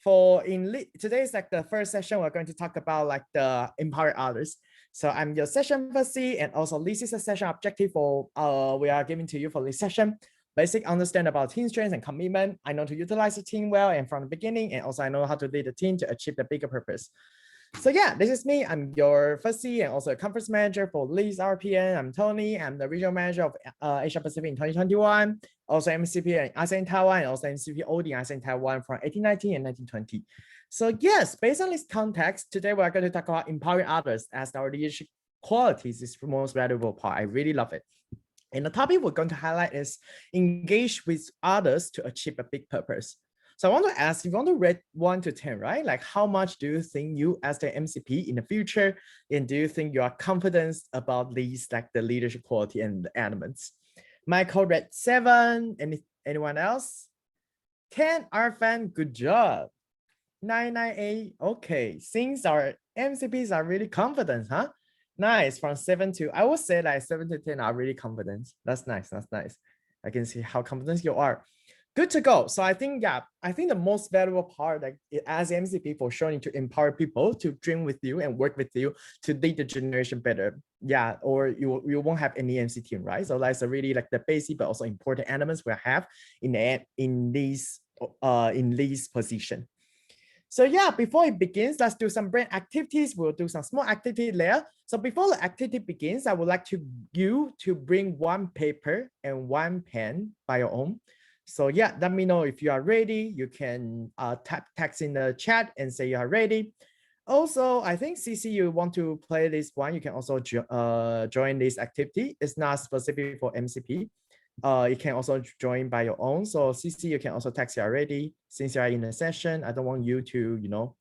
today is like the first session. We're going to talk about like the empower others. So I'm your session MC, and also this is a session objective for we are giving to you for this session. Basic understand about team strengths and commitment. I know to utilize the team well and from the beginning, and also I know how to lead the team to achieve the bigger purpose. So yeah, this is me. I'm your first C and also a conference manager for Lee's RPN. I'm Tony. I'm the regional manager of Asia Pacific in 2021. Also MCP in ASEAN Taiwan, and also MCP OD in ASEAN Taiwan from 1819 and 1920. So yes, based on this context, today we're going to talk about empowering others as our leadership qualities is the most valuable part. I really love it. And the topic we're going to highlight is engage with others to achieve a big purpose. So I want to ask, if you want to rate 1 to 10, right? Like how much do you think you as the MCP in the future, and do you think you are confident about these, like the leadership quality and the elements? Michael read 7. Anyone else? 10, Arfan, good job. 998, okay. Since our MCPs are really confident, huh? Nice. From 7 to, I would say like 7 to 10 are really confident. That's nice. That's nice. I can see how confident you are. Good to go. So I think, yeah, I think the most valuable part, like as MCP, for sure, need to empower people to dream with you and work with you to lead the generation better. Yeah, or you won't have any MC team, right? So that's a really like the basic but also important elements we have in these position. So yeah, before it begins, let's do some brain activities. We'll do some small activity there. So before the activity begins, I would like you to bring one paper and one pen by your own. So yeah, let me know if you are ready. You can type text in the chat and say you are ready. Also, I think CC, you want to play this one, you can also join this activity. It's not specific for MCP. You can also join by your own. So CC, you can also text you are ready. Since you are in a session, I don't want you to,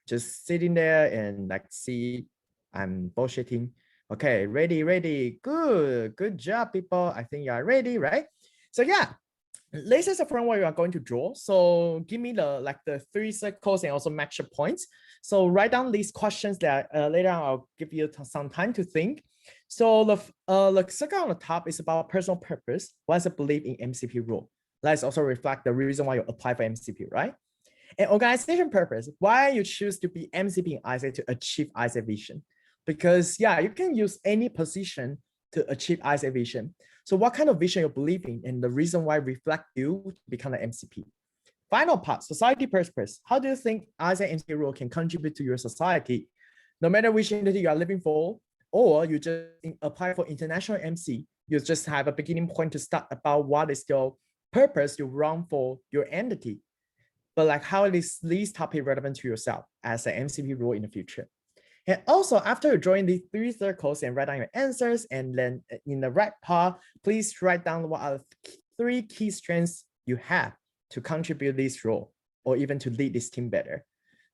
just sitting there and like see I'm bullshitting. Okay, ready. Good job, people. I think you are ready, right? So yeah, this is a framework you are going to draw. So give me the 3 circles and also match the points. So write down these questions that later on I'll give you some time to think. So the circle on the top is about personal purpose. What's the belief in MCP role? Let's also reflect the reason why you apply for MCP, right? And organization purpose, why you choose to be MCP in ISA to achieve ISA vision. Because yeah, you can use any position to achieve ISA vision. So what kind of vision you believe in and the reason why reflect you to become an MCP. Final part, society purpose. How do you think ISA MCP role can contribute to your society? No matter which entity you are living for, or you just apply for international MC, you just have a beginning point to start about what is your purpose you run for your entity. But like how is this topic relevant to yourself as an MCP role in the future? And also, after you join these 3 circles and write down your answers, and then in the right part, please write down what are 3 key strengths you have to contribute this role or even to lead this team better.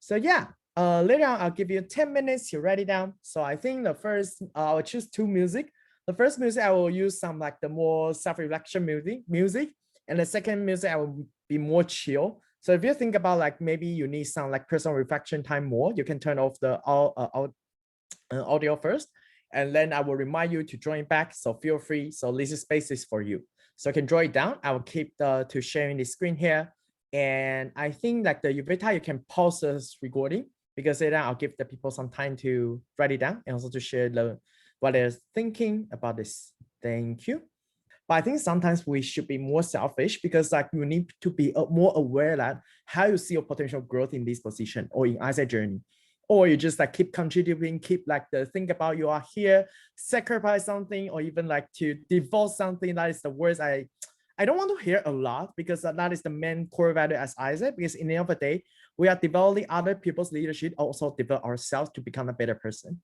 So yeah, later on, I'll give you 10 minutes to write it down. So I think the first, I'll choose 2 music. The first music, I will use some like the more self-reflection music. And the second music, I will be more chill. So if you think about like maybe you need some like personal reflection time more, you can turn off the audio first, and then I will remind you to join back. So feel free. So this space is for you. So I can draw it down. I will keep to sharing the screen here. And I think like the Uveta, you can pause this recording because then I'll give the people some time to write it down and also to share what they're thinking about this. Thank you. But I think sometimes we should be more selfish because like you need to be more aware that how you see your potential growth in this position or in ISA journey. Or you just like keep contributing, keep like the think about you are here, sacrifice something, or even like to devote something. That is the words I don't want to hear a lot, because that is the main core value as ISA, because in the end of the day, we are developing other people's leadership, also develop ourselves to become a better person.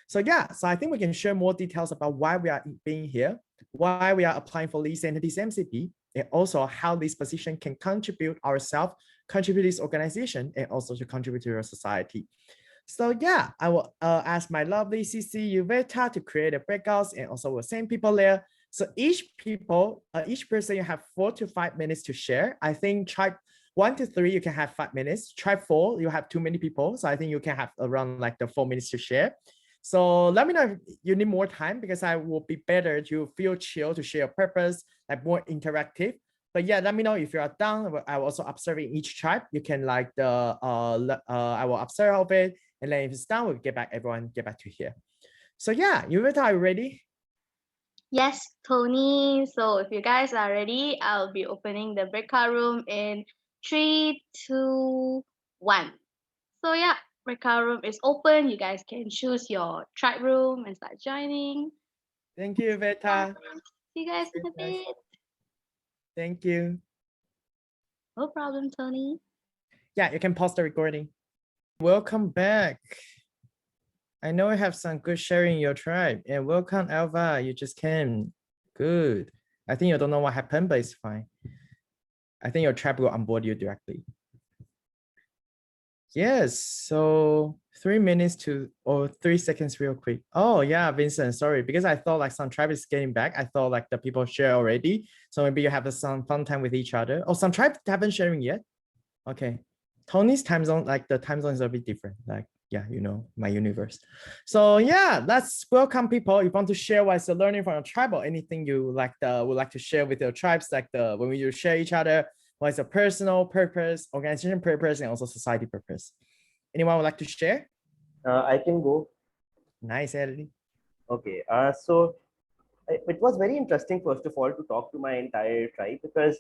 So yeah, so I think we can share more details about why we are being here, why we are applying for these entities MCP, and also how this position can contribute ourselves, contribute this organization, and also to contribute to your society. So yeah, I will ask my lovely CC Uveta to create a breakouts, and also we'll send people there. So each person, you have 4 to 5 minutes to share. I think try 1 to 3, you can have 5 minutes. Try 4, you have too many people. So I think you can have around like the 4 minutes to share. So let me know if you need more time, because I will be better to feel chill to share a purpose, like more interactive. But yeah, let me know if you are done. I will also observe in each tribe. You can like I will observe of it, and then if it's done, we'll get back to here. So yeah, Yuvita, are you ready? Yes, Tony. So if you guys are ready, I'll be opening the breakout room in 3, 2, 1. So yeah, breakout room is open. You guys can choose your tribe room and start joining. Thank you, Yuvita. See you guys in a Nice. bit. Thank you. No problem, Tony. Yeah, you can pause the recording. Welcome back. I know you have some good sharing in your tribe. And welcome, Alva. You just came. Good. I think you don't know what happened, but it's fine. I think your tribe will onboard you directly. Yes, so 3 minutes or 3 seconds real quick. Oh yeah, Vincent, sorry, because I thought like some tribe is getting back. I thought like the people share already. So maybe you have some fun time with each other. Oh, some tribe haven't sharing yet. Okay. Tony's time zone, like the time zone is a bit different. Like, yeah, you know, my universe. So yeah, let's welcome people. If you want to share what's the learning from your tribe or anything you like would like to share with your tribes, like when you share each other, what is a personal purpose, organization purpose, and also society purpose. Anyone would like to share? I can go. Nice, Ellie. Okay. So it was very interesting, first of all, to talk to my entire tribe because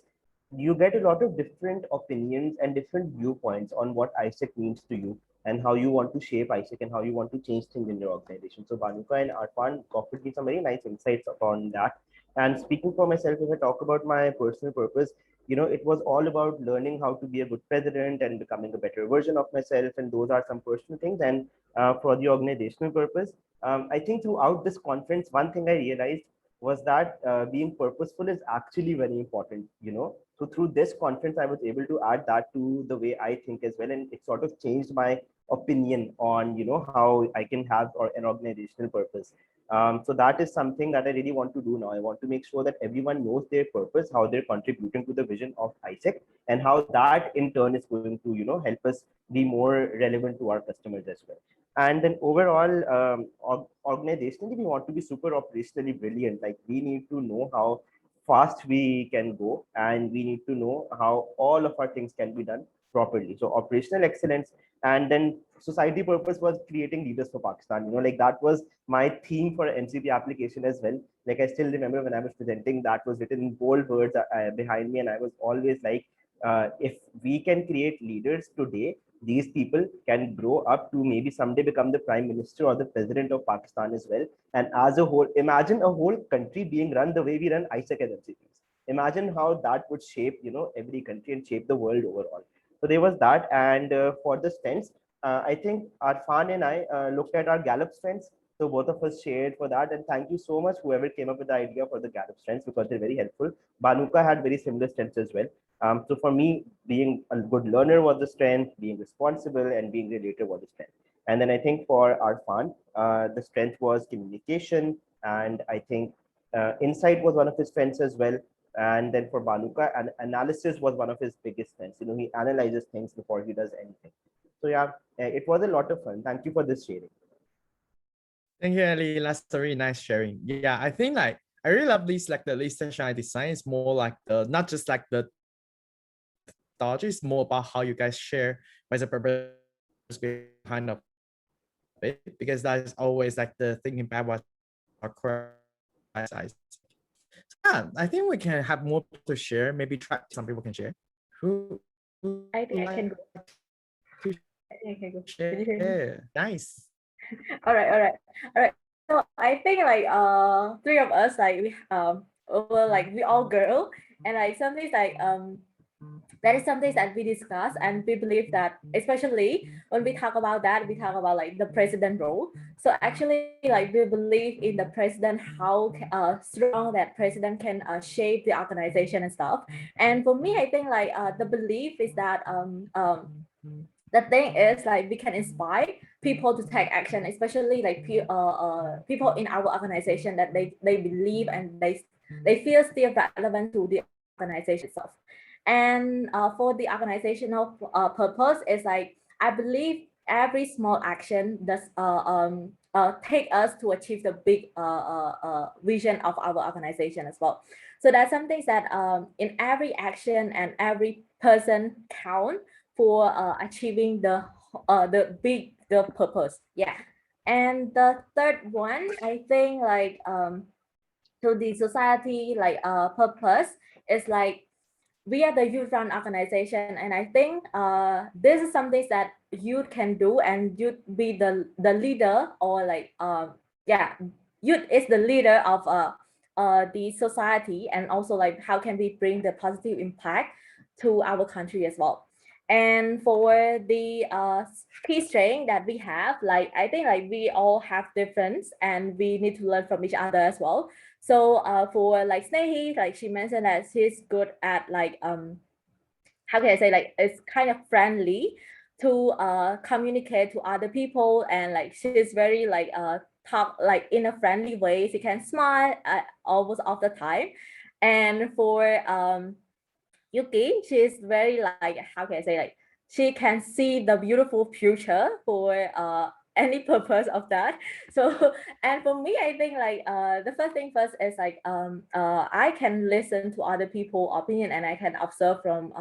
you get a lot of different opinions and different viewpoints on what ISEC means to you and how you want to shape ISEC and how you want to change things in your organization. So Banuka and Arfan offered me some very nice insights upon that. And speaking for myself, if I talk about my personal purpose, it was all about learning how to be a good president and becoming a better version of myself. And those are some personal things. And for the organizational purpose, I think throughout this conference, one thing I realized was that being purposeful is actually very important. So through this conference, I was able to add that to the way I think as well. And it sort of changed my opinion on, how I can have an organizational purpose. So that is something that I really want to do now. I want to make sure that everyone knows their purpose, how they're contributing to the vision of ISEC, and how that in turn is going to, help us be more relevant to our customers as well. And then overall, organizationally, we want to be super operationally brilliant. Like we need to know how fast we can go, and we need to know how all of our things can be done properly. So operational excellence, and then society purpose was creating leaders for Pakistan. Like that was my theme for MCP application as well. Like I still remember when I was presenting, that was written in bold words behind me, and I was always like, if we can create leaders today, these people can grow up to maybe someday become the prime minister or the president of Pakistan as well. And as a whole, imagine a whole country being run the way we run ISEC and MCPs. Imagine how that would shape, every country and shape the world overall. So there was that. And for the strengths, I think Arfan and I looked at our Gallup strengths. So both of us shared for that. And thank you so much, whoever came up with the idea for the Gallup strengths, because they're very helpful. Banuka had very similar strengths as well. So for me, being a good learner was the strength, being responsible and being related was the strength. And then I think for Arfan, the strength was communication. And I think insight was one of his strengths as well. And then for Banuka, analysis was one of his biggest strengths. He analyzes things before he does anything. So yeah, it was a lot of fun. Thank you for this sharing. Thank you, Ellie. That's a really nice sharing. Yeah, I think like I really love this like the list session I designed. It's more like the not just like the thought, it's more about how you guys share what's the purpose behind of it, because that is always like the thinking back what our core size. So yeah, I think we can have more to share. Maybe try some people can share. Who I think I can go. to I think I can go. share? Can you hear me? Nice. All right. So I think like three of us like we like we all girl, and like something like that is something that we discuss, and we believe that especially when we talk about that, we talk about like the president role. So actually like we believe in the president, how strong that president can shape the organization and stuff. And for me I think like the belief is that the thing is like we can inspire people to take action, especially like people in our organization, that they believe and they feel still relevant to the organization itself. And for the organizational purpose is like I believe every small action does take us to achieve the big vision of our organization as well. So that's some things that in every action and every person count for achieving the big the purpose. Yeah. And the third one, I think like to the society like purpose is like we are the youth run organization, and I think this is something that youth can do, and youth be the leader, or like yeah, youth is the leader of the society, and also like how can we bring the positive impact to our country as well. And for the key strength that we have, like I think like we all have difference and we need to learn from each other as well. So for like Snehi, like she mentioned that she's good at like how can I say, like it's kind of friendly to communicate to other people, and like she's very like talk like in a friendly way. She can smile almost all the time. And for Yuki, she's very like how can I say, like she can see the beautiful future for any purpose of that. So and for me, I think like the first thing first is like I can listen to other people opinion, and I can observe from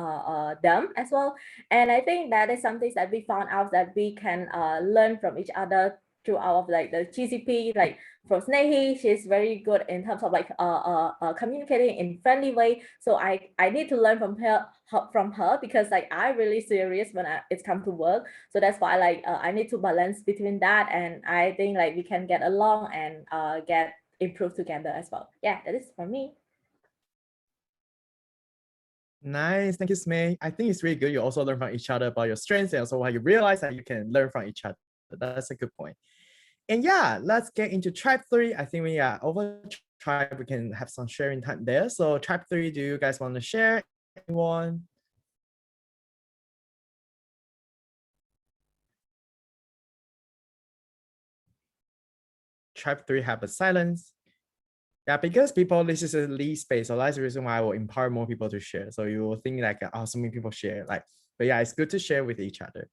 them as well. And I think that is something that we found out that we can learn from each other throughout of like the GCP. Like for Snehi, she's very good in terms of like communicating in friendly way. So I need to learn from her, because like I really serious when it's come to work. So that's why like I need to balance between that, and I think like we can get along and get improved together as well. Yeah, that is for me. Nice. Thank you, Smay. I think it's really good. You also learn from each other about your strengths, and also how you realize that you can learn from each other. That's a good point. And yeah, let's get into tribe 3. I think we are over tribe. We can have some sharing time there. So tribe 3, do you guys want to share? Anyone? Tribe 3 have a silence. Yeah, because people, this is a lead space. So that's the reason why I will empower more people to share. So you will think like, oh, so many people share. Like, but yeah, it's good to share with each other.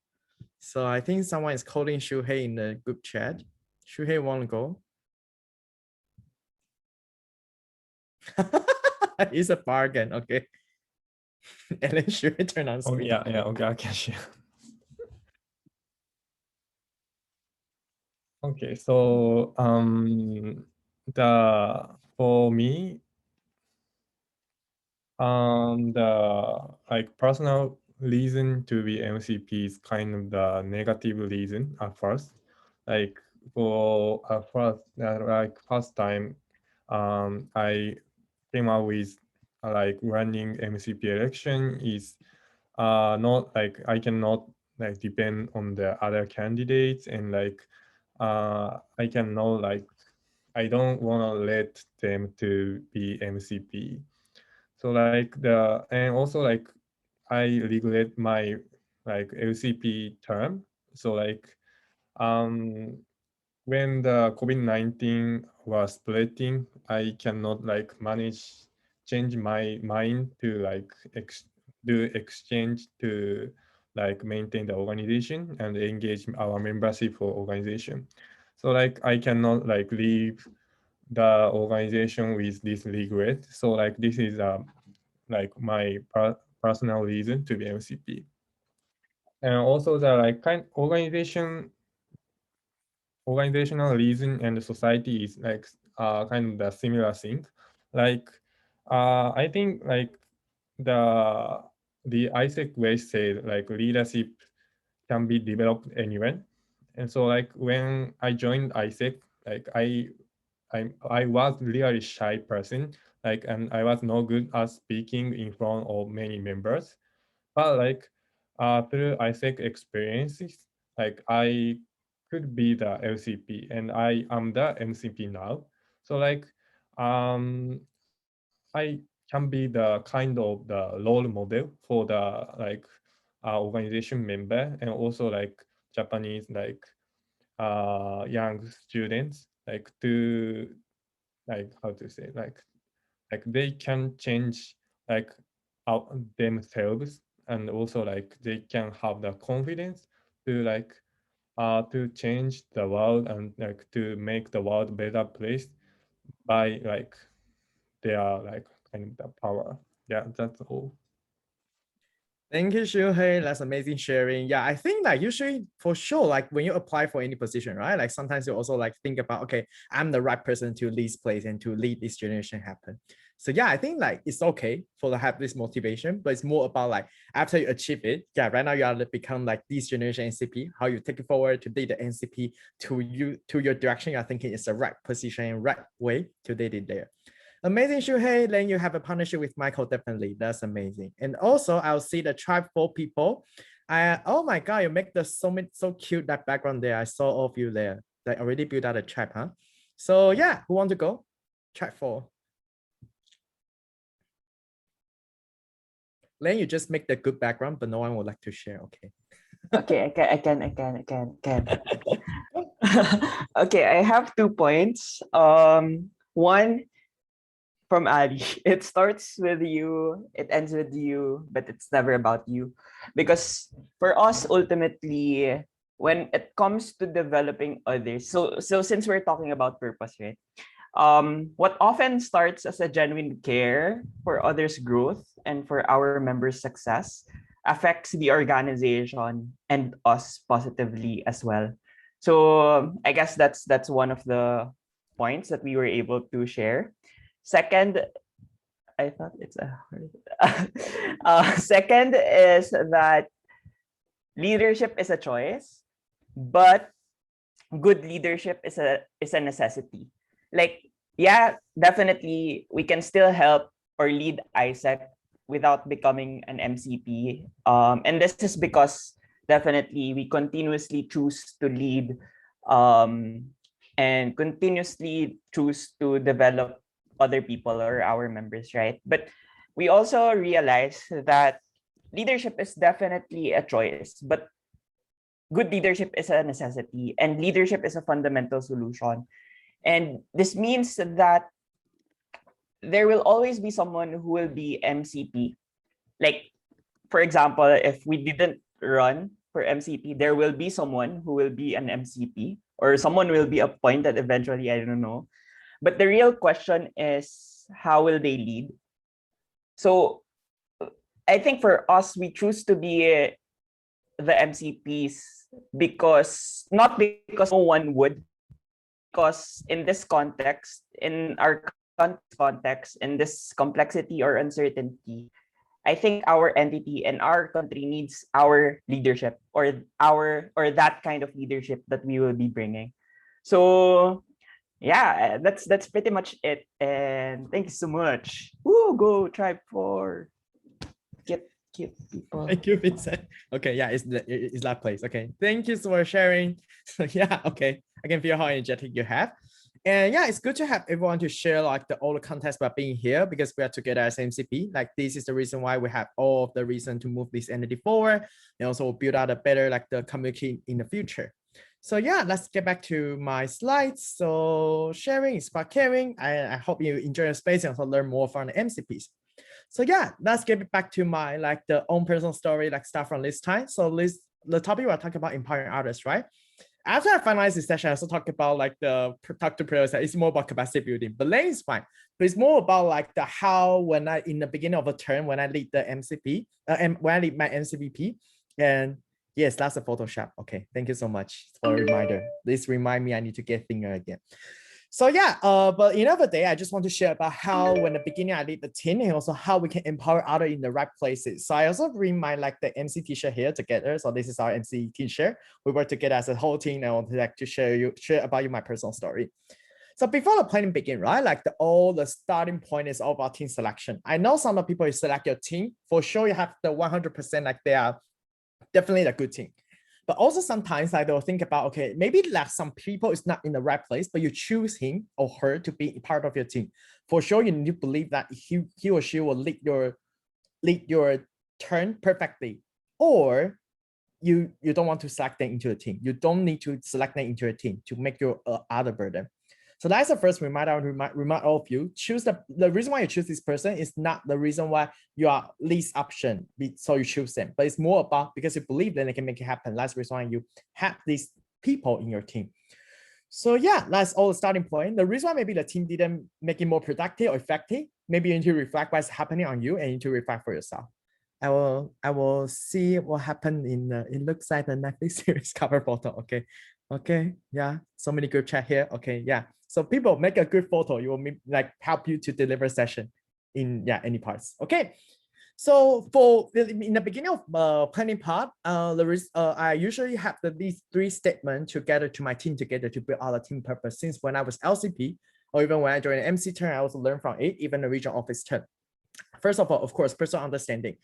So I think someone is calling Shuhei in the group chat. Shuhei want to go? It's a bargain, okay. And then Shuhei turn on Oh screen. yeah, okay, I can share. Okay, so for me, the like personal reason to be MCP is kind of the negative reason at first. Like for first time, I came up with like running MCP election is not like I cannot like depend on the other candidates, and like I cannot like I don't want to let them to be MCP. So like and also like I regret my like LCP term. So like um when the COVID-19 was spreading, I cannot like change my mind to like do exchange to like maintain the organization and engage our membership for organization. So like I cannot like leave the organization with this regret. So like this is like my personal reason to be MCP. And also the like organizational reason and the society is like kind of the similar thing. Like I think like the Isaac Way said like leadership can be developed anywhere. And so like when I joined Isaac, like I was really shy person, like, and I was no good at speaking in front of many members. But like through Isaac experiences, like I could be the LCP, and I am the MCP now. So like I can be the kind of the role model for the like organization member, and also like Japanese like young students, like to like how to say like they can change like out themselves, and also like they can have the confidence to like to change the world and like to make the world a better place by like their like kind of the power. Yeah, that's all. Thank you, Shuhei. That's amazing sharing. Yeah, I think like usually for sure, like when you apply for any position, right? Like sometimes you also like think about, okay, I'm the right person to lead this place and to lead this generation happen. So yeah, I think like it's okay for to have this motivation, but it's more about like after you achieve it. Yeah, right now you are become like this generation NCP, how you take it forward to lead the NCP to your direction. You're thinking it's the right position and right way to lead it there. Amazing, Shuhei. Then you have a partnership with Michael, definitely. That's amazing. And also, I'll see the tribe 4 people. Oh my God, you make the so cute that background there. I saw all of you there. They already built out a tribe, huh? So yeah, who want to go? Tribe 4. Then you just make the good background, but no one would like to share. Okay. Okay, I can. Okay, I have 2 points. One from Ali. It starts with you, it ends with you, but it's never about you. Because for us, ultimately, when it comes to developing others, so since we're talking about purpose, right? What often starts as a genuine care for others' growth and for our members' success affects the organization and us positively as well. So I guess that's one of the points that we were able to share. Second, I thought it's a hard. Second is that leadership is a choice, but good leadership is a necessity. Like, yeah, definitely we can still help or lead ISEC without becoming an MCP. And this is because definitely we continuously choose to lead and continuously choose to develop other people or our members, right? But we also realize that leadership is definitely a choice, but good leadership is a necessity and leadership is a fundamental solution. And this means that there will always be someone who will be MCP. Like, for example, if we didn't run for MCP, there will be someone who will be an MCP or someone will be appointed eventually, I don't know. But the real question is, how will they lead? So I think for us, we choose to be the MCPs not because no one would, because in this context, in our context, in this complexity or uncertainty, I think our entity and our country needs our leadership or that kind of leadership that we will be bringing. So yeah, that's pretty much it. And thank you so much. Woo, go Tribe 4. Get people. Thank you, Vincent. Okay, yeah, it's that place. Okay, thank you for sharing. So yeah, okay, I can feel how energetic you have. And yeah, it's good to have everyone to share like all the context about being here because we are together as MCP. Like this is the reason why we have all of the reason to move this entity forward and also build out a better like the community in the future. So yeah, let's get back to my slides. So sharing is about caring. I hope you enjoy your space and also learn more from the MCPs. So yeah, let's get back to my like the own personal story, like start from this time. So the topic we're talking about empowering others, right? After I finalize this session, I also talk about like the productive prayers. It's more about capacity building, but then it's fine. But it's more about like the how when I in the beginning of a term when I lead the MCP and when I lead my MCPP. And yes, that's a Photoshop. Okay, thank you so much for a reminder. This remind me I need to get thinner again. So yeah, but in other day, I just want to share about how when the beginning I lead the team and also how we can empower others in the right places. So I also bring my like the MC t-shirt here together. So this is our MC t-shirt. We work together as a whole team and I want to like to share about you my personal story. So before the planning begin, right? Like all the starting point is all about team selection. I know some of the people you select your team, for sure you have the 100% like they are definitely a good team. But also sometimes I will think about, okay, maybe like some people is not in the right place, but you choose him or her to be part of your team. For sure, you need to believe that he or she will lead your turn perfectly. Or you don't want to select them into a team. You don't need to select them into a team to make your other burden. So that's the first reminder I would remind all of you. Choose the reason why you choose this person is not the reason why you are least option, so you choose them. But it's more about because you believe that they can make it happen. That's the reason why you have this people in your team. So yeah, that's all the starting point. The reason why maybe the team didn't make it more productive or effective, maybe you need to reflect what's happening on you and you need to reflect for yourself. I will see what happened in it looks like the Netflix series cover photo. Okay, yeah, so many group chat here. Okay, yeah, so people make a good photo, you will like help you to deliver session in any parts. Okay, so for in the beginning of planning part, I usually have these 3 statements together to my team together to build out a team purpose. Since when I was LCP or even when I joined the MC turn, I also learned from it, even the regional office turn. First of all, of course, personal understanding.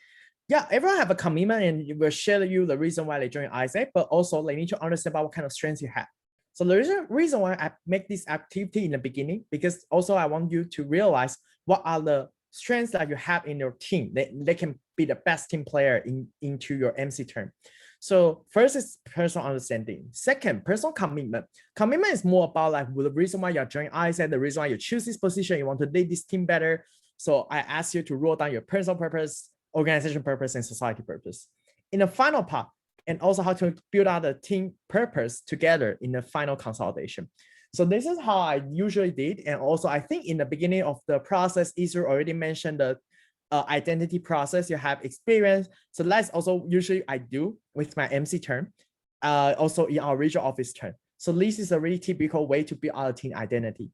Yeah, everyone have a commitment and will share you the reason why they join Isaac, but also they need to understand about what kind of strengths you have. So the reason why I make this activity in the beginning, because also I want you to realize what are the strengths that you have in your team. They can be the best team player into your MC term. So first is personal understanding. Second, personal commitment. Commitment is more about like the reason why you're joining Isaac, the reason why you choose this position, you want to lead this team better. So I ask you to write down your personal purpose, organization purpose, and society purpose. In the final part, and also how to build out a team purpose together in the final consolidation. So this is how I usually did. And also I think in the beginning of the process, Isra already mentioned the identity process, you have experience. So that's also usually I do with my MC term, also in our regional office term. So this is a really typical way to build our team identity.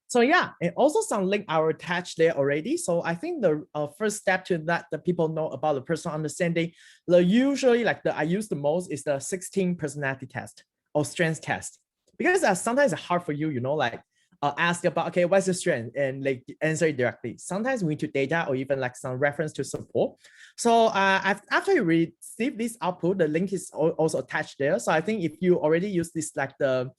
So yeah, and also some link are attached there already. So I think the first step to that the people know about the personal understanding, usually like I use the most is the 16 personality test or strengths test, because sometimes it's hard for you, like ask about, okay, what's your strength, and like answer it directly. Sometimes we need to data or even like some reference to support. So after you receive this output, the link is also attached there. So I think if you already use this like the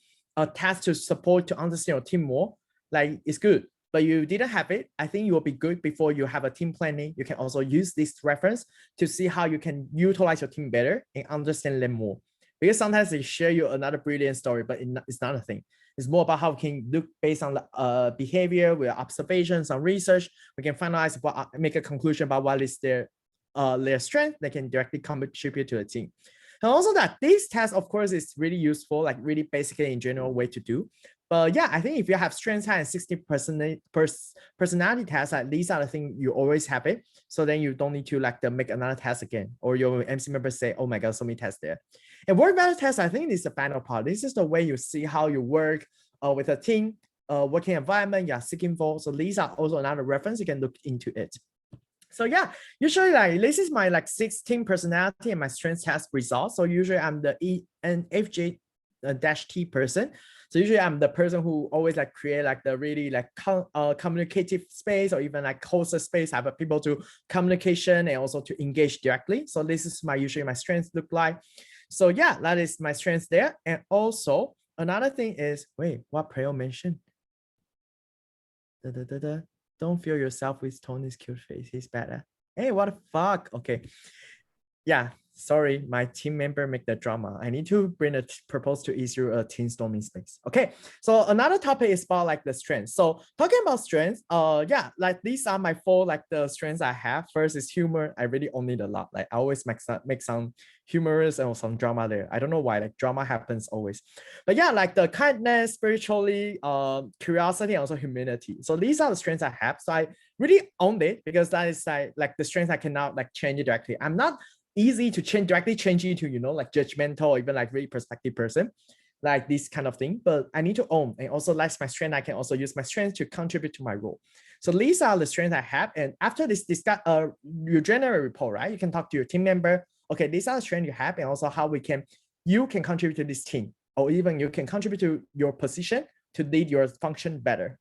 task to support to understand your team more, like it's good, but you didn't have it, I think you will be good before you have a team planning. You can also use this reference to see how you can utilize your team better and understand them more. Because sometimes they share you another brilliant story, but it's not a thing. It's more about how we can look based on the behavior, with observations, on research. We can finalize what, make a conclusion about what is their strength. They can directly contribute to the team. And also that this test, of course, is really useful, like really basically in general way to do. But yeah, I think if you have strengths and 60% personality tests, like these are the things you always have it. So then you don't need to like make another test again, or your MC members say, oh my God, so many tests there. And work better test, I think is the final part. This is the way you see how you work with a team, working environment you're seeking for. So these are also another reference, you can look into it. So yeah, usually like this is my like 16 personality and my strengths test results. So usually I'm the ENFJ-T person. So usually I'm the person who always like create like the really like communicative space, or even like host a space, have people to communication and also to engage directly. So this is usually my strengths look like. So yeah, that is my strengths there. And also another thing is, wait, what Preo mentioned? Don't feel yourself with Tony's cute face. He's better. Hey, what the fuck? Okay. Yeah, sorry, my team member make the drama. I need to bring a propose to issue a team storming space. Okay, so another topic is about like the strengths. So talking about strengths, yeah, like these are my 4 like the strengths I have. First is humor. I really own it a lot. Like I always make some humorous and some drama there. I don't know why, like drama happens always. But yeah, like the kindness, spiritually, curiosity, and also humility. So these are the strengths I have. So I really owned it, because that is like the strengths I cannot like change it directly. I'm not easy to directly change into, like judgmental or even like really perspective person, like this kind of thing. But I need to own, and also that's my strength. I can also use my strength to contribute to my role. So these are the strengths I have. And after this discuss, you generate a report, right? You can talk to your team member. Okay, these are the strengths you have, and also how you can contribute to this team, or even you can contribute to your position to lead your function better.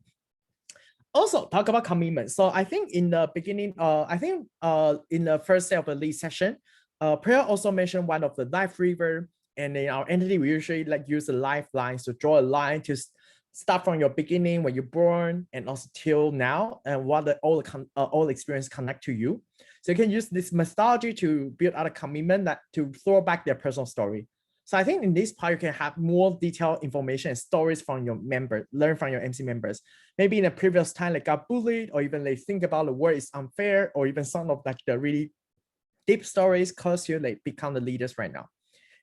Also talk about commitment. So I think in the beginning, in the first day of the lead session, Priya also mentioned one of the life river, and in our entity, we usually like use the lifelines to draw a line to start from your beginning when you're born and also till now, and what all experience connect to you. So you can use this methodology to build out a commitment that to throw back their personal story. So I think in this part, you can have more detailed information and stories from your members, learn from your MC members. Maybe in a previous time, like got bullied, or even they think about the word is unfair, or even some of like the really deep stories cause you like become the leaders right now.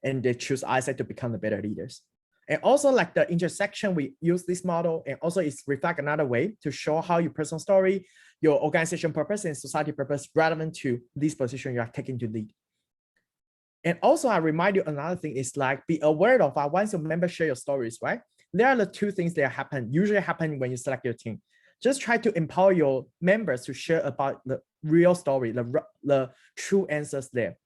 and they choose Isaac to become the better leaders. And also like the intersection, we use this model, and also it's reflect another way to show how your personal story, your organization purpose and society purpose relevant to this position you are taking to lead. And also I remind you another thing is like be aware of once your members share your stories, right? There are the two things that usually happen when you select your team. Just try to empower your members to share about the real story, the true answers there.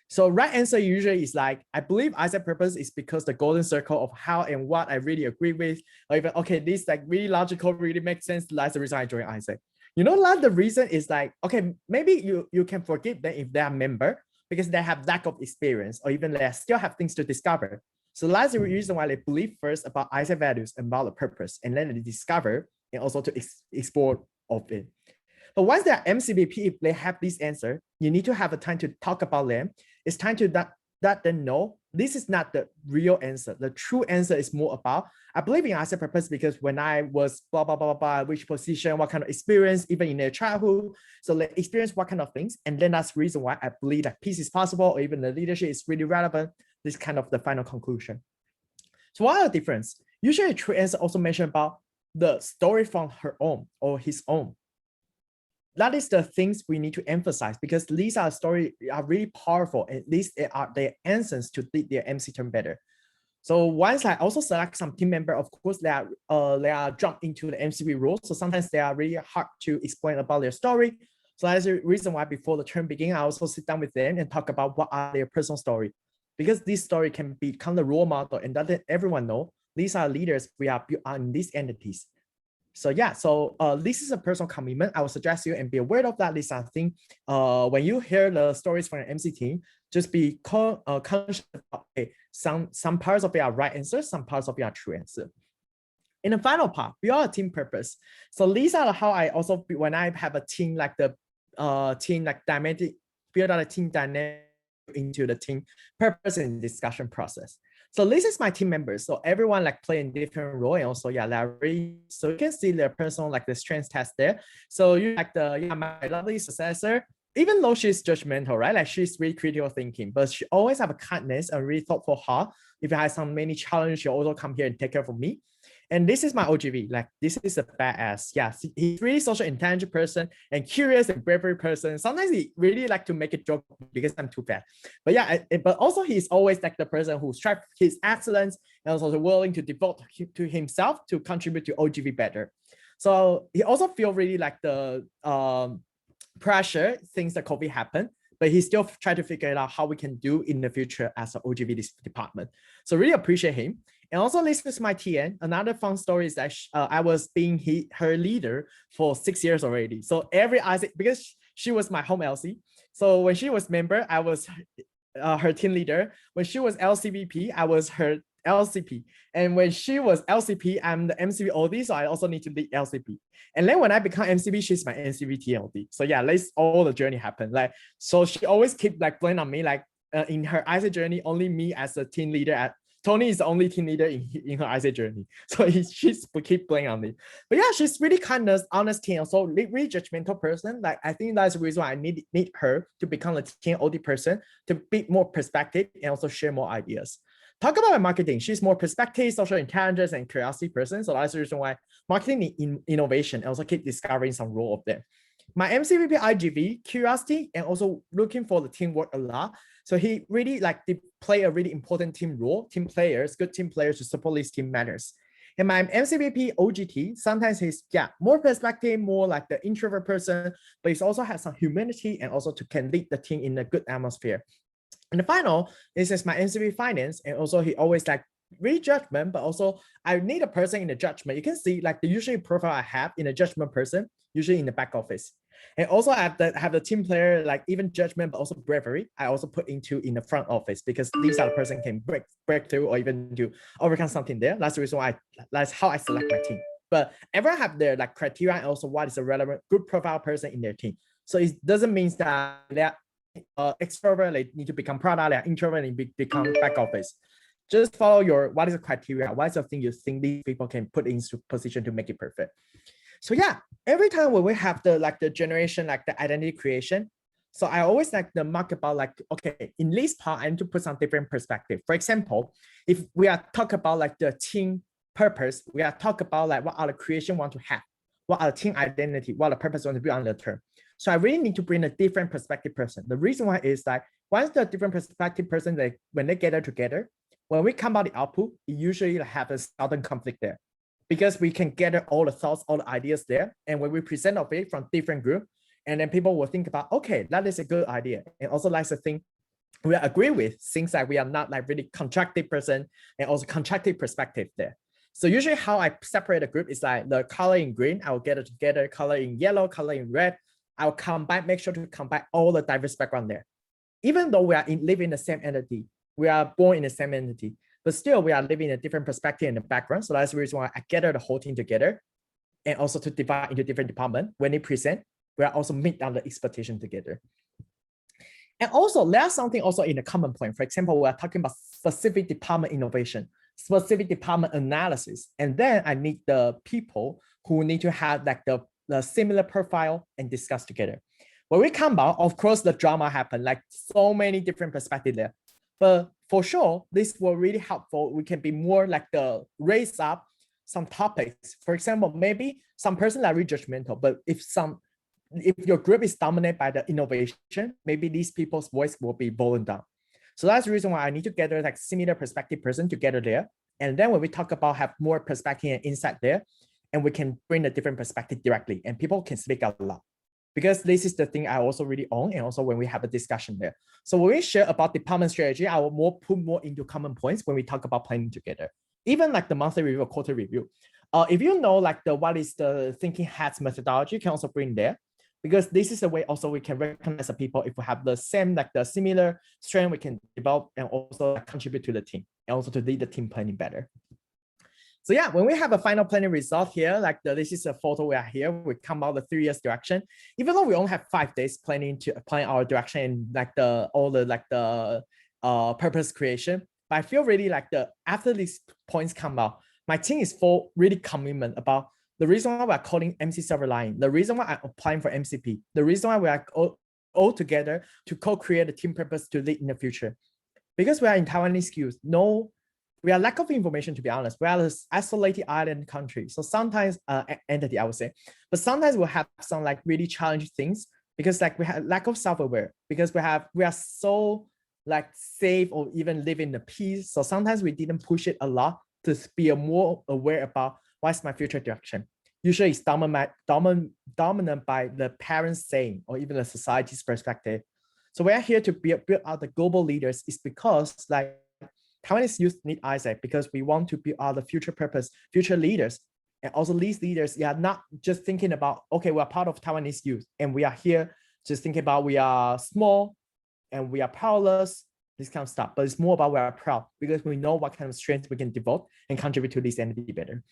So right answer usually is like, I believe Isaac purpose is because the golden circle of how and what I really agree with, or even, okay, this like really logical, really makes sense. That's the reason I joined Isaac. You know, like the reason is like, okay, maybe you can forgive them if they are a member because they have lack of experience, or even they still have things to discover. So that's the reason why they believe first about Isaac values and about the purpose, and then they discover and also to explore of it. But once they are MCBP, if they have this answer, you need to have a time to talk about them. It's time to let them know this is not the real answer. The true answer is more about, I believe in Isaac purpose because when I was blah, blah, blah, blah, which position, what kind of experience, even in their childhood. So they experience what kind of things. And then that's the reason why I believe that peace is possible, or even the leadership is really relevant. This kind of the final conclusion. So what are the difference? Usually true answer also mention about the story from her own or his own. That is the things we need to emphasize because these are stories are really powerful, and these are their answers to lead their MC term better. So once I also select some team member, of course they are jumped into the MCB role. So sometimes they are really hard to explain about their story. So that's the reason why before the term begin, I also sit down with them and talk about what are their personal story, because this story can become the role model and let everyone know these are leaders we are built on these entities. So yeah, so this is a personal commitment. I would suggest you and be aware of that. This is something when you hear the stories from an MC team, just be conscious about some parts of it are right answers, some parts of it are true answer. In the final part, we are a team purpose. So these are how I also, when I have a team like the team like dynamic, build out a team dynamic into the team purpose and discussion process. So this is my team members. So everyone like play in different role, and also Larry. So you can see their personal like the strengths test there. So you like my lovely successor, even though she's judgmental, right? Like she's really critical thinking, but she always have a kindness and really thoughtful heart. If I have some many challenges, she'll also come here and take care of me. And this is my OGV. Like this is a badass. Yeah, he's really social intelligent person and curious and bravery person. Sometimes he really like to make a joke because I'm too fat. But yeah, but also he's always like the person who strives his excellence and also willing to devote to himself to contribute to OGV better. So he also feel really like the pressure, things that COVID happened, but he still try to figure it out how we can do in the future as an OGV department. So really appreciate him. And also this is my TN. Another fun story is that I was being her leader for 6 years already. So because she was my home LC. So when she was member, I was her team leader. When she was LCVP, I was her LCP. And when she was LCP, I'm the MCV OD, so I also need to lead LCP. And then when I become MCV, she's my MCV TLD. So yeah, that's all the journey happened. Like, so she always keep like blaming on me, like in her ISA journey, only me as a team leader Tony is the only team leader in her ISA journey. So she's keep playing on me. But yeah, she's really kind of honest and also really judgmental person. Like I think that's the reason why I need her to become a team OD person to be more perspective and also share more ideas. Talk about my marketing. She's more perspective, social intelligence, and curiosity person. So that's the reason why marketing innovation and also keep discovering some role of them. My MCVP IGV, curiosity, and also looking for the teamwork a lot. So he really like to play a really important team role, team players, good team players to support this team matters. And my MCVP OGT, sometimes he's more perspective, more like the introvert person, but he also has some humanity and also can lead the team in a good atmosphere. And the final, this is my MCV finance, and also he always like really judgment, but also I need a person in the judgment. You can see like the usual profile I have in a judgment person, usually in the back office. And also I have the team player, like even judgment, but also bravery. I also put in the front office because these are the person can break through or even to overcome something there. That's the reason why that's how I select my team. But everyone have their like criteria and also what is a relevant good profile person in their team. So it doesn't mean that they're extrovert, they need to become product, they're introvert and become back office. Just follow what is the criteria, what is the thing you think these people can put into position to make it perfect. So yeah, every time when we have the generation, like the identity creation, So I always like the mark about like, okay, in this part, I need to put some different perspective. For example, if we are talk about like the team purpose, we are talk about like what other creation want to have, what other team identity, what the purpose want to be on the term. So I really need to bring a different perspective person. The reason why is like once the different perspective person, like when they gather together, when we come out the output, it usually have a sudden conflict there, because we can gather all the thoughts, all the ideas there. And when we present of it from different group, and then people will think about, okay, that is a good idea. And also like the thing we agree with, things that we are not like really contractive person and also contractive perspective there. So usually how I separate a group is like the color in green, I will get it together, color in yellow, color in red. I'll combine, make sure to combine all the diverse background there. Even though we are living in the same entity, we are born in the same entity, but still we are living in a different perspective in the background. So that's the reason why I gather the whole team together and also to divide into different departments. When they present, we are also meet down the expectation together. And also there's something also in the common point. For example, we are talking about specific department innovation, specific department analysis. And then I need the people who need to have like the similar profile and discuss together. When we come out, of course, the drama happened, like so many different perspectives there. But for sure, this will really helpful. We can be more like the raise up some topics. For example, maybe some person are really judgmental, but if your group is dominated by the innovation, maybe these people's voice will be blown down. So that's the reason why I need to gather like similar perspective person together there. And then when we talk about have more perspective and insight there, and we can bring a different perspective directly and people can speak out loud. Because this is the thing I also really own, and also when we have a discussion there. So when we share about department strategy, I will put more into common points when we talk about planning together. Even like the monthly review or quarter review. If you know like what is the thinking hats methodology, you can also bring there. Because this is a way also we can recognize the people if we have the same, like the similar strength we can develop and also contribute to the team and also to lead the team planning better. So yeah, when we have a final planning result here, like this is a photo we are here, we come out the 3 years direction. Even though we only have 5 days planning to plan our direction and like all the purpose creation, but I feel really like after these points come out, my team is full really commitment about the reason why we're calling MC Silver Lining, the reason why I'm applying for MCP, the reason why we are all together to co-create a team purpose to lead in the future. Because we are in Taiwanese skills, we are lack of information, to be honest. We are this isolated island country. So sometimes, entity, I would say, but sometimes we'll have some like really challenging things because like we have lack of self-aware because we are so like safe or even live in the peace. So sometimes we didn't push it a lot to be more aware about what's my future direction. Usually it's dominant by the parents saying, or even the society's perspective. So we're here to build out the global leaders is because like Taiwanese youth need eyesight because we want to build out the future purpose, future leaders. And also these leaders, are not just thinking about, okay, we're part of Taiwanese youth and we are here just thinking about we are small and we are powerless, this kind of stuff. But it's more about we are proud because we know what kind of strength we can devote and contribute to this entity better.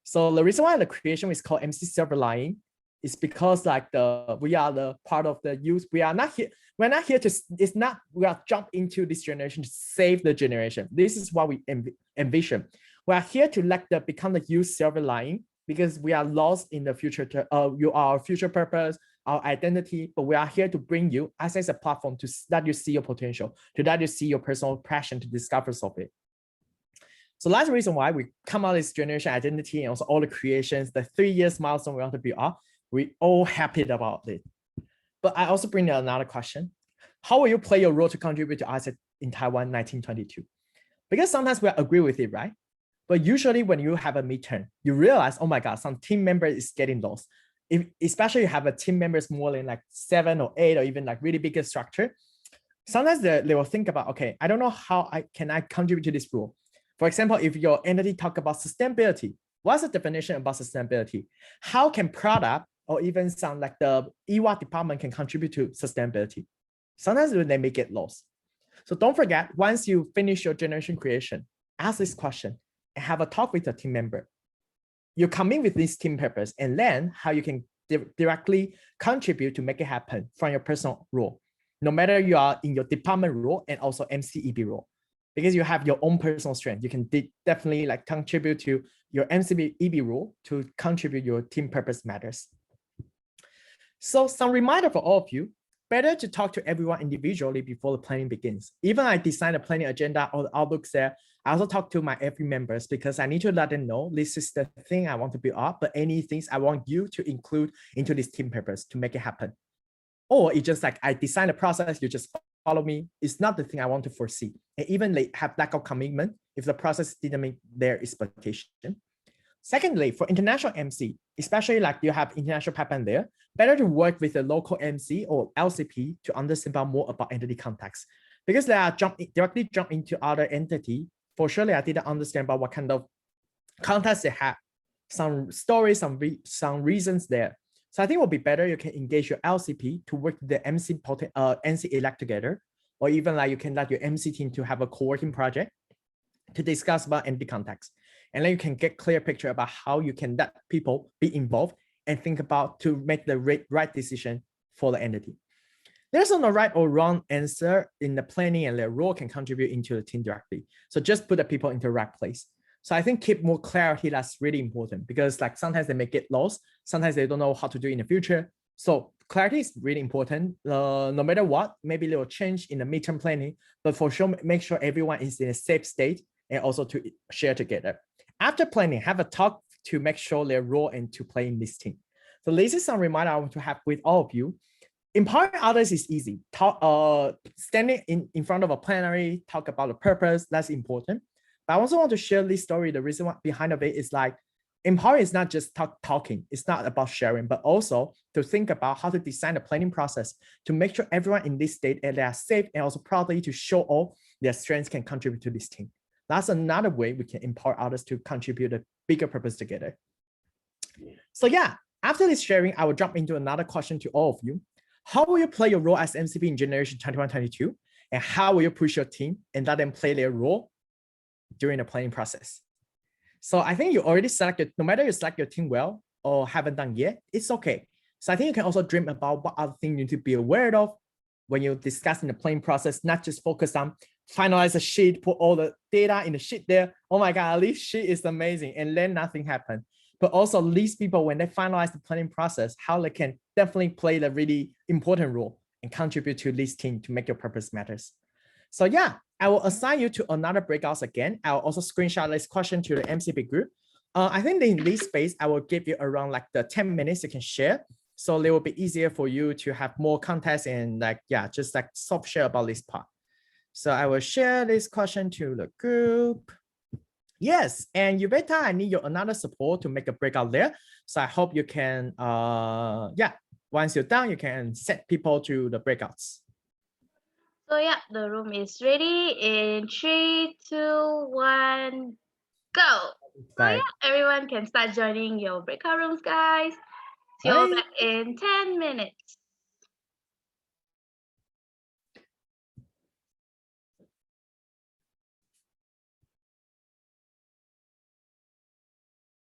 So the reason why the creation is called MC Silver Lining is because like we are the part of the youth. We are not here. We're not here to. It's not. We are jump into this generation to save the generation. This is what we envision. We are here to become the youth silver lining because we are lost in the future. Our future purpose, our identity. But we are here to bring you as a platform to let you see your potential, to let you see your personal passion to discover it. So that's the reason why we come out this generation identity and also all the creations, the 3 years milestone we want to build up. We all happy about it. But I also bring another question. How will you play your role to contribute to ASEAN in Taiwan 1922? Because sometimes we agree with it, right? But usually when you have a midterm, you realize, oh my God, some team member is getting lost. Especially you have a team members more than like 7 or 8 or even like really bigger structure. Sometimes they will think about, okay, I don't know how I contribute to this role. For example, if your entity talk about sustainability, what's the definition about sustainability? How can product or even some like the EWA department can contribute to sustainability? Sometimes they may get lost. So don't forget, once you finish your generation creation, ask this question and have a talk with the team member. You come in with this team purpose and then how you can directly contribute to make it happen from your personal role, no matter you are in your department role and also MCEB role. Because you have your own personal strength, you can definitely like contribute to your MCEB role to contribute your team purpose matters. So some reminder for all of you, better to talk to everyone individually before the planning begins. Even I design a planning agenda or the outlooks there, I also talk to my every members because I need to let them know this is the thing I want to build up, but any things I want you to include into this team purpose to make it happen. Or it's just like I design the process, you just follow me. It's not the thing I want to foresee. And even they have lack of commitment if the process didn't meet their expectation. Secondly, for international MC, especially like you have international pipeline there, better to work with a local MC or LCP to understand more about entity context. Because they are directly jump into other entity, for sure I didn't understand about what kind of context they have, some stories, some reasons there. So I think it will be better you can engage your LCP to work with the MC elect together, or even like you can let your MC team to have a co-working project to discuss about entity context. And then you can get clear picture about how you can let people be involved and think about to make the right decision for the entity. There's no right or wrong answer in the planning, and their role can contribute into the team directly. So just put the people into the right place. So I think keep more clarity, that's really important, because like sometimes they may get lost. Sometimes they don't know how to do it in the future. So clarity is really important. No matter what, maybe they will change in the midterm planning, but for sure, make sure everyone is in a safe state and also to share together. After planning, have a talk to make sure their role and to play in this team. So this is some reminder I want to have with all of you. Empowering others is easy. Standing in front of a plenary, talk about the purpose, that's important. But I also want to share this story. The reason behind of it is like, empowering is not just talking. It's not about sharing, but also to think about how to design the planning process to make sure everyone in this state and they are safe and also proudly to show all their strengths can contribute to this team. That's another way we can empower others to contribute a bigger purpose together. So yeah, after this sharing, I will jump into another question to all of you. How will you play your role as MCP in Generation 21-22? And how will you push your team and let them play their role during the planning process? So I think you already selected, no matter you select your team well or haven't done yet, it's okay. So I think you can also dream about what other things you need to be aware of when you're discussing the planning process, not just focus on finalize a sheet, put all the data in the sheet there. Oh my God, this sheet is amazing. And then nothing happened. But also these people, when they finalize the planning process, how they can definitely play the really important role and contribute to this team to make your purpose matters. So yeah, I will assign you to another breakouts again. I'll also screenshot this question to the MCP group. I think in this space, I will give you around like the 10 minutes you can share. So it will be easier for you to have more context and like, yeah, just like soft share about this part. So I will share this question to the group. Yes, and Yubeta, I need your another support to make a breakout there. So I hope you can, yeah, once you're done, you can set people to the breakouts. So yeah, the room is ready in 3, 2, 1, go. So yeah, everyone can start joining your breakout rooms, guys. See you back in 10 minutes.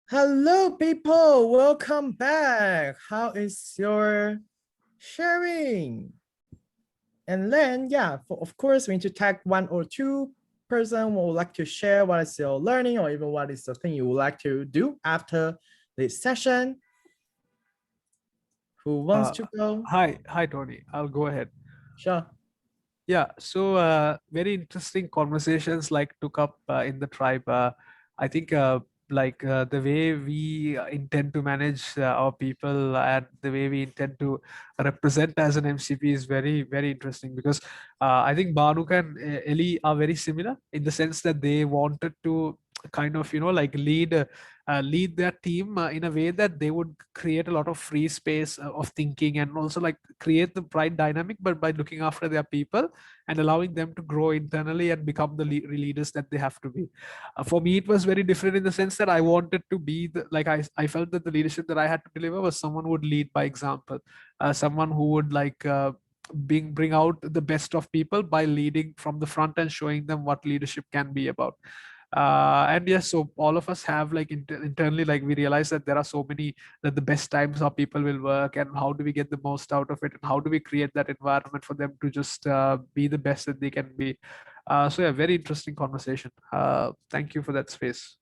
Hello, people. Welcome back. How is your sharing? And then, yeah, of course, we need to tag 1 or 2 person who would like to share what is your learning or even what is the thing you would like to do after this session. Who wants to go? Hi, Tony. I'll go ahead. Sure. Yeah, so very interesting conversations like took up in the tribe. I think the way we intend to manage our people and the way we intend to represent as an MCP is very, very interesting, because I think Banuk and Eli are very similar in the sense that they wanted to kind of, lead their team in a way that they would create a lot of free space of thinking, and also like create the right dynamic, but by looking after their people and allowing them to grow internally and become the leaders that they have to be. For me, it was very different in the sense that I wanted to be I felt that the leadership that I had to deliver was someone who would lead by example, someone who would bring out the best of people by leading from the front and showing them what leadership can be about. And yes, so all of us have internally, we realize that there are so many, that the best times our people will work, and how do we get the most out of it, and how do we create that environment for them to just be the best that they can be. So yeah, very interesting conversation. Thank you for that space.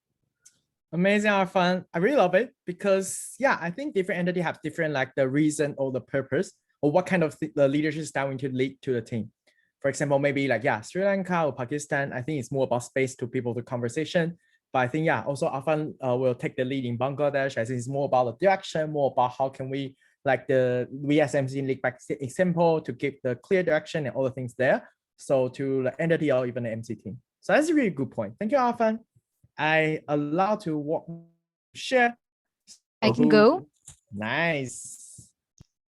Amazing, Arfan. I really love it because, yeah, I think different entity have different the reason or the purpose or what kind of the leadership style we need to lead to the team. For example, maybe like, yeah, Sri Lanka or Pakistan, I think it's more about space to people to conversation. But I think, yeah, also Afan will take the lead in Bangladesh. I think it's more about the direction, more about how can we, like we as MC lead back example to give the clear direction and all the things there. So to the entity or even the MC team. So that's a really good point. Thank you, Afan. I allow to share. I can go. Nice.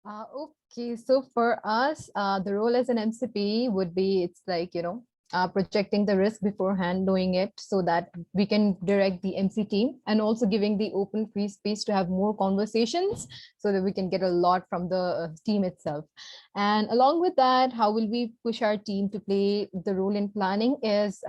Okay, so for us, the role as an MCP would be, it's like, projecting the risk beforehand, knowing it so that we can direct the MC team, and also giving the open free space to have more conversations so that we can get a lot from the team itself. And along with that, how will we push our team to play the role in planning is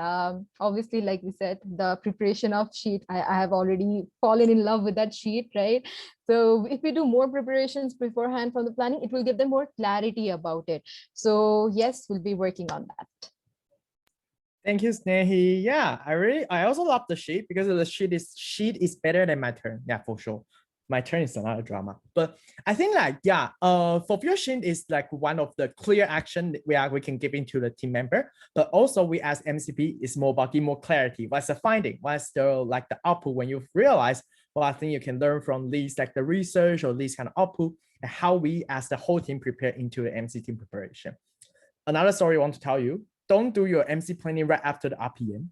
obviously, like we said, the preparation of sheet. I have already fallen in love with that sheet, right? So if we do more preparations beforehand from the planning, it will give them more clarity about it. So yes, we'll be working on that. Thank you, Snehi. Yeah, I also love the sheet because the sheet is better than my turn. Yeah, for sure. My turn is another drama. But I think like, yeah, for pure sheet is like one of the clear action we can give into the team member. But also we as MCP is more about give more clarity. What's the finding? What's the output when you realize, well, I think you can learn from these like the research or these kind of output and how we as the whole team prepare into the MC team preparation. Another story I want to tell you. Don't do your MC planning right after the RPM.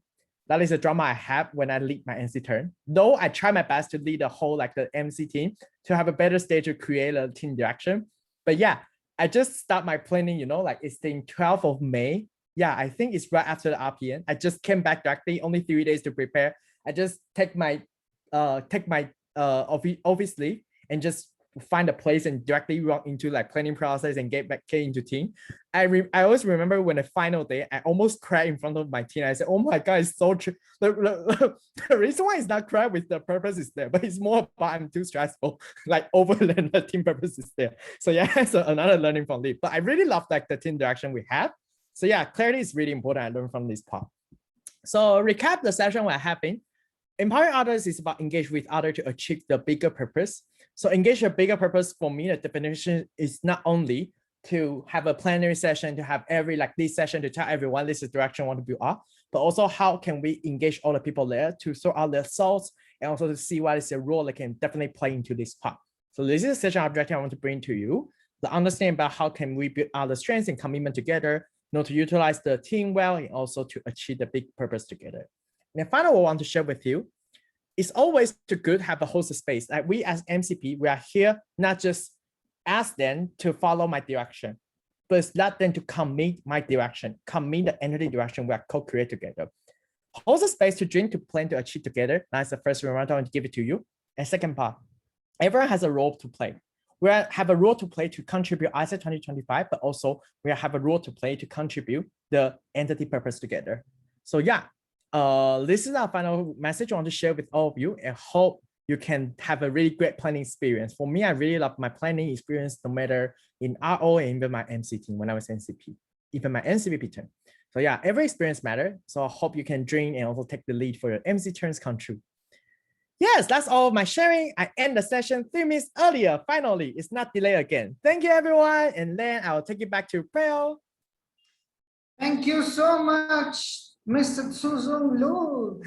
That is a drama I have when I lead my MC turn. Though I try my best to lead the whole the MC team to have a better stage to create a team direction. But yeah, I just start my planning, it's the 12th of May. Yeah, I think it's right after the RPM. I just came back directly, only 3 days to prepare. I just take my office leave and just find a place and directly run into planning process and get into team. I always remember when the final day, I almost cried in front of my team. I said, oh my God, it's so true. The reason why it's not cry with the purpose is there, but it's more about I'm too stressful, over the team purpose is there. So yeah, so another learning from lead. But I really love the team direction we have. So yeah, clarity is really important. I learned from this part. So recap the session we're having. Empowering others is about engage with others to achieve the bigger purpose. So engage a bigger purpose for me, the definition is not only to have a plenary session, to have every this session to tell everyone this is the direction I want to build up, but also how can we engage all the people there to sort out their thoughts and also to see what is the role they can definitely play into this part. So this is a session objective I want to bring to you, the understanding about how can we build our strengths and commitment together, to utilize the team well and also to achieve the big purpose together. And then finally, what I want to share with you, it's always too good to have a host space. Like we as MCP, we are here not just ask them to follow my direction, but it's let them to commit my direction, commit the entity direction we are co-create together. Host a space to dream, to plan, to achieve together. That's the first reminder I want to give it to you. And second part, everyone has a role to play. We have a role to play to contribute ISA 2025, but also we have a role to play to contribute the entity purpose together. So yeah, this is our final message I want to share with all of you, and hope you can have a really great planning experience. For me, I really love my planning experience, no matter in RO and even my MC team when I was NCP, even my NCVP turn. So yeah, every experience matters. So I hope you can dream and also take the lead for your MC turns come true. Yes, that's all of my sharing. I end the session 3 minutes earlier. Finally, it's not delayed again. Thank you, everyone. And then I'll take it back to Preo. Thank you so much, Mr. Tsuzong Lu.